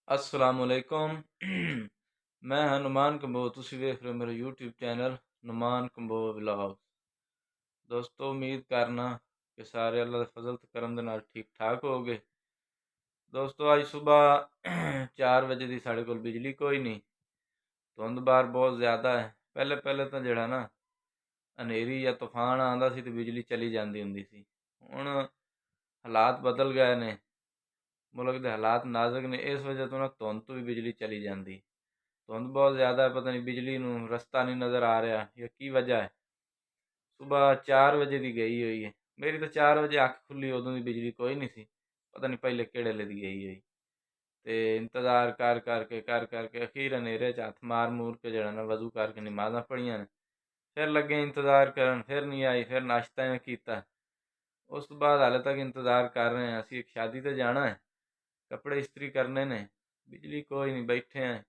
असलामुअलैकुम। मैं हनुमान कंबोज, तुसी वेख रहे हो मेरा YouTube channel Hanuman Kamboj vlog. दोस्तों उम्मीद करना कि सारे अल्लाह दे फजल ते करम दे नाल ठीक ठाक हो गए। दोस्तों अज सुबह 4 बजे की साढ़े कोल बिजली कोई नहीं, धुंध बार बहुत ज़्यादा है। पहले पहले तो जड़ा ना हनेरी या तूफान आंदा सी ते बिजली चली जाती हुंदी सी। हुण हालात बदल गए ने, मुल्क के हालात नाजुक ने, इस वजह तो ना धुंध तो भी बिजली चली जाती। धुंध बहुत ज़्यादा है, पता नहीं बिजली नूं रस्ता नहीं नज़र आ रहा या की वजह है। सुबह 4 बजे की गई हुई है, मेरी तो 4 बजे अख खुली, उदों की बिजली कोई नहीं सी। पता नहीं पहले किहड़े वेले दी गई हुई। तो इंतज़ार कर करके अखीर हनेरे च हथ मार मूर के जड़ा ना वजू करके नमाज़ां पढ़ियां ने, फिर लगे इंतज़ार करन, फिर नहीं आई, फिर नाश्ता में किया। उस तो बाद हाले तक इंतज़ार कर रहे हैं। असी एक शादी ते जाना है, कपड़े इस्त्री करने ने, बिजली कोई नहीं, बैठे हैं।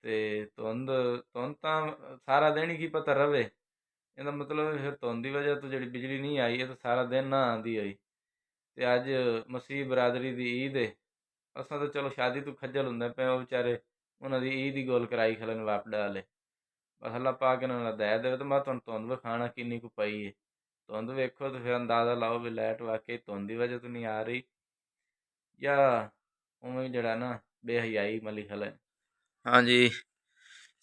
ते धुंध धुंध तो सारा दिन ही की पता रवे, ਇਹਦਾ मतलब फिर धुंध की वजह तो जी बिजली नहीं आई है तो सारा दिन ना आँदी होई। ते अज मसीह बरादरी की ईद है। असां तो चलो शादी तो खज्जल होंगे पे, वो बेचारे उन्होंने ईद ही गोल कराई खलन वापडा वाले। बस अल्लाह पाक इन्होंने दया दे। तो मैं तुहानूं धुंध विखाना किन्नी कु पई है। धुंध वेखो तो फिर अंदाज़ा लाओ भी लाइट वाकई धुंध की वजह तो नहीं आ रही या उवें जड़ा ना बेहयाई मली खलन। हाँ जी,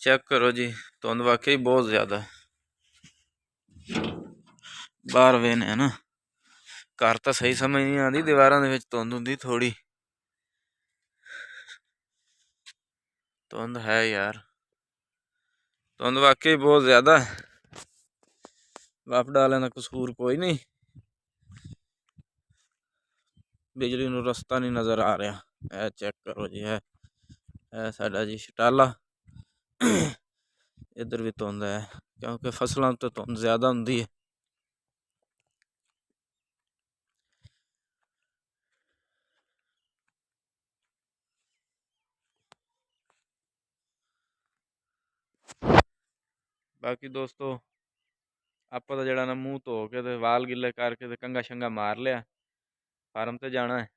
चेक करो जी, धुंध वाकई बहुत ज़्यादा है। बाहर वेने है ना, घर तो सही समझ नहीं आती, दीवारों के धुंध होंगी थोड़ी। धुंध है यार, धुंध वाकई बहुत ज़्यादा है। वापडा वाले का कसूर कोई नहीं, बिजली नूं रस्ता नहीं नज़र आ रहा। है चेक करो जी, है साडा जी शटाला। इधर भी धुंध है क्योंकि फसलों तो धुंध ज़्यादा होंगी है। बाकी दोस्तों आप तो जड़ा ना मूँह धो के ते वाल गिले करके ते कंघा शंघा मार लिया। फार्म ते जाना है,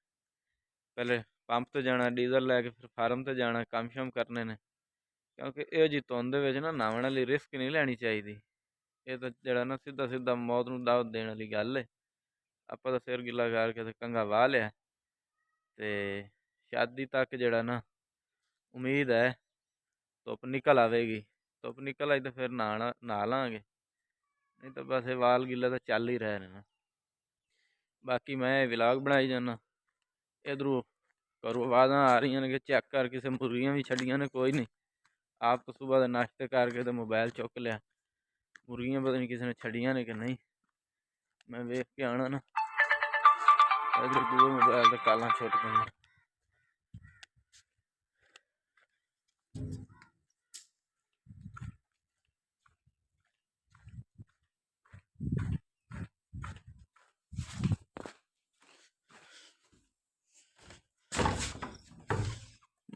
पहले पंप ते जाना डीजल लैके, फिर फार्म ते जाना काम शम करने ने। क्योंकि यह जी धुंध विच ना नहाउण वाली रिस्क नहीं लैनी चाहिए। ये तो जड़ा ना सीधा सीधा मौत नूं दावत देने वाली गल है। आपां तो सिर गिला करके ते कंघा वाह लिया ते शादी तक जड़ा ना उम्मीद है धुप निकल आवेगी। धुप निकल आई तो फिर नहा लांगे, नहीं तो बस वाल गिले तो चल ही रहे ना। बाकी मैं व्लॉग बनाई जाना, इधरों घरों आवाज़ां आ रही ने कि चेक कर, किसी मुर्गियां भी छड़ियां ने कोई नहीं। आप तो सुबह के नाश्ते करके तो मोबाइल चुक लिया, मुर्गियां पता नहीं किसी ने छड़ियां ने कि नहीं। मैं वेख के आना ना, इधर दूए मोबाइल से कालां छुट पईयां।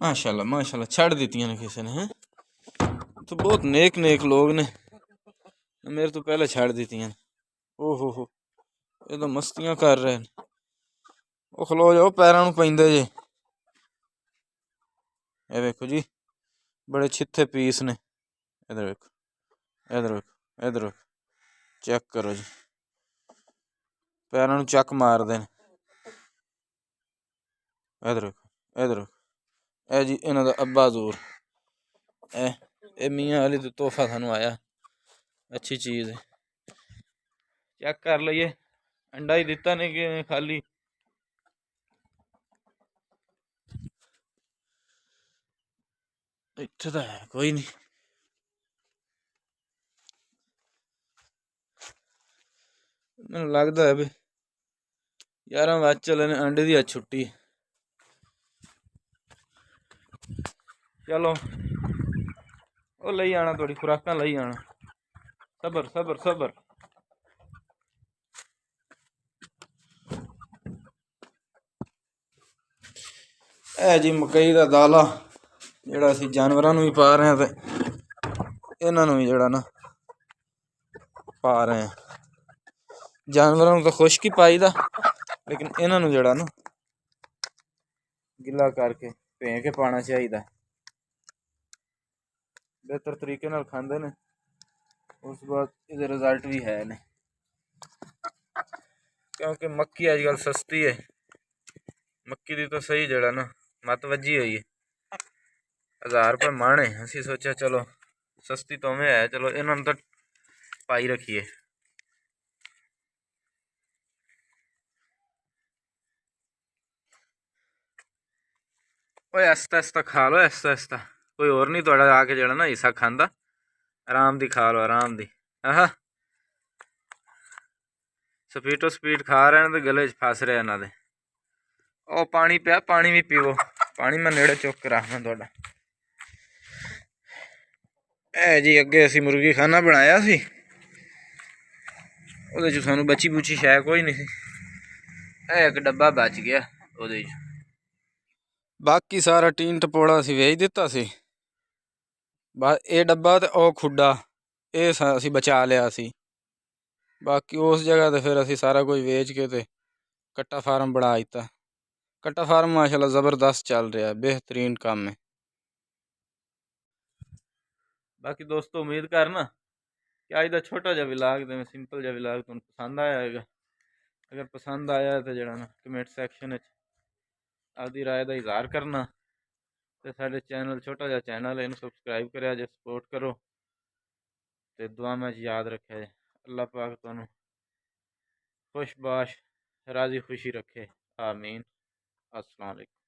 माशाल्लाह माशाल्लाह छड़ दित्तियां ने किसी ने, हैं तो बहुत नेक नेक लोग ने, मेरे तो पहले छड़ दित्तियां ने। ओहो ये तो मस्तियां कर रहे हैं। वो खलो जाओ, पैरों नूं पैंदे जे। ये देखो जी बड़े छिथे पीस ने। इधर देखो, इधर देखो, इधर देखो, चेक करो जी, पैरों नूं चक मारदे ने। इधर देखो, इधर देखो, ए जी इन्हां दा अब्बा हजूर। ए मियाँ वाली तो तोहफा सानू आया, अच्छी चीज़ है। चेक कर लीए, अंडा ही दिता नहीं कि खाली। इत्थे तो है कोई नहीं। मैनू लगता है भी 11 बज चले ने, अंडे की अज छुट्टी। चलो वो लई आना, थोड़ी खुराकां लई आना, सबर सबर सबर। है जी मकई का दाला जोड़ा असी जानवरों भी पा रहे हैं, तो इन्हों भी जोड़ा ना पा रहे हैं। जानवरों तो खुश्क ही पाई दा, लेकिन इन्हों जोड़ा ना गिला करके ਭੇ ਕੇ ਪਾਉਣਾ ਚਾਹੀਦਾ। ਬਿਹਤਰ ਤਰੀਕੇ ਨਾਲ ਖਾਂਦੇ ਨੇ, ਉਸ ਤੋਂ ਬਾਅਦ ਇਹਦੇ ਰਿਜ਼ਲਟ ਵੀ ਹੈ ਨੇ। ਕਿਉਂਕਿ ਮੱਕੀ ਅੱਜ ਕੱਲ੍ਹ ਸਸਤੀ ਹੈ, ਮੱਕੀ ਦੀ ਤਾਂ ਸਹੀ ਜਿਹੜਾ ਨਾ ਮੱਤ ਵੱਜੀ ਹੋਈ ਹੈ। 1000 ਰੁਪਏ ਮਣ ਹੈ। ਅਸੀਂ ਸੋਚਿਆ ਚਲੋ ਸਸਤੀ ਤੋਂ ਹੈ, ਚਲੋ ਇਹਨਾਂ ਨੂੰ ਤਾਂ ਪਾਈ ਰੱਖੀਏ। ਓਏ ਆਸਤਾ ਆਸਤਾ ਖਾ ਲਓ, ਆਸਤਾ ਆਸਤਾ। ਕੋਈ ਹੋਰ ਨਹੀਂ ਤੁਹਾਡਾ ਆ ਕੇ ਜਿਹੜਾ ਨਾ ਹਿੱਸਾ ਖਾਂਦਾ। ਆਰਾਮ ਦੀ ਖਾ ਲਓ, ਆਰਾਮ ਦੀ। ਆਹ ਸਪੀਡੋ ਸਪੀਡ ਖਾ ਰਹੇ ਨੇ ਤੇ ਗਲੇ 'ਚ ਫਸ ਰਿਹਾ ਇਹਨਾਂ ਦੇ। ਉਹ ਪਾਣੀ ਪਿਆ, ਪਾਣੀ ਵੀ ਪੀਵੋ। ਪਾਣੀ ਮੈਂ ਨੇੜੇ ਚੁੱਕ ਕੇ ਰੱਖਣਾ ਤੁਹਾਡਾ। ਇਹ ਜੀ ਅੱਗੇ ਅਸੀਂ ਮੁਰਗੀ ਖਾਨਾ ਬਣਾਇਆ ਸੀ, ਉਹਦੇ 'ਚ ਸਾਨੂੰ ਬਚੀ ਬੁਚੀ ਸ਼ੈ ਕੋਈ ਨਹੀਂ ਸੀ। ਇਹ ਇੱਕ ਡੱਬਾ ਬਚ ਗਿਆ ਉਹਦੇ 'ਚ, ਬਾਕੀ ਸਾਰਾ ਟੀਨ ਟਪੋੜਾ ਅਸੀਂ ਵੇਚ ਦਿੱਤਾ ਸੀ। ਬਸ ਇਹ ਡੱਬਾ ਤੇ ਉਹ ਖੁੱਡਾ ਇਹ ਅਸੀਂ ਬਚਾ ਲਿਆ ਸੀ। ਬਾਕੀ ਉਸ ਜਗ੍ਹਾ ਤੇ ਫਿਰ ਅਸੀਂ ਸਾਰਾ ਕੁਝ ਵੇਚ ਕੇ ਤੇ ਕੱਟਾ ਫਾਰਮ ਬਣਾ ਦਿੱਤਾ। ਕੱਟਾ ਫਾਰਮ ਮਾਸ਼ਾਅੱਲਾ ਜ਼ਬਰਦਸਤ ਚੱਲ ਰਿਹਾ, बेहतरीन ਕੰਮ ਹੈ। ਬਾਕੀ ਦੋਸਤੋ ਉਮੀਦ ਕਰਨਾ ਕਿ ਅੱਜ ਦਾ ਛੋਟਾ ਜਿਹਾ ਵਲੌਗ ਤੇ ਸਿੰਪਲ ਜਿਹਾ ਵਲੌਗ ਤੁਹਾਨੂੰ ਪਸੰਦ ਆਇਆ ਹੋਵੇਗਾ। ਅਗਰ ਪਸੰਦ ਆਇਆ ਤਾਂ ਜਿਹੜਾ ਨਾ ਕਮੈਂਟ ਸੈਕਸ਼ਨ ਵਿੱਚ ਆਪਦੀ ਰਾਏ ਦਾ ਇਜ਼ਹਾਰ ਕਰਨਾ, ਤੇ ਸਾਡੇ ਚੈਨਲ ਛੋਟਾ ਜਿਹਾ ਚੈਨਲ ਹੈ, ਇਹਨੂੰ ਸਬਸਕ੍ਰਾਈਬ ਕਰਿਆ ਜੇ, ਸਪੋਰਟ ਕਰੋ ਤੇ ਦੁਆਵਾਂ 'ਚ ਯਾਦ ਰੱਖਿਆ ਜੇ। ਅੱਲਾਹ ਪਾਕ ਤੁਹਾਨੂੰ खुशबाश राजी खुशी रखे। आमीन। अस्सलाम वालेकुम।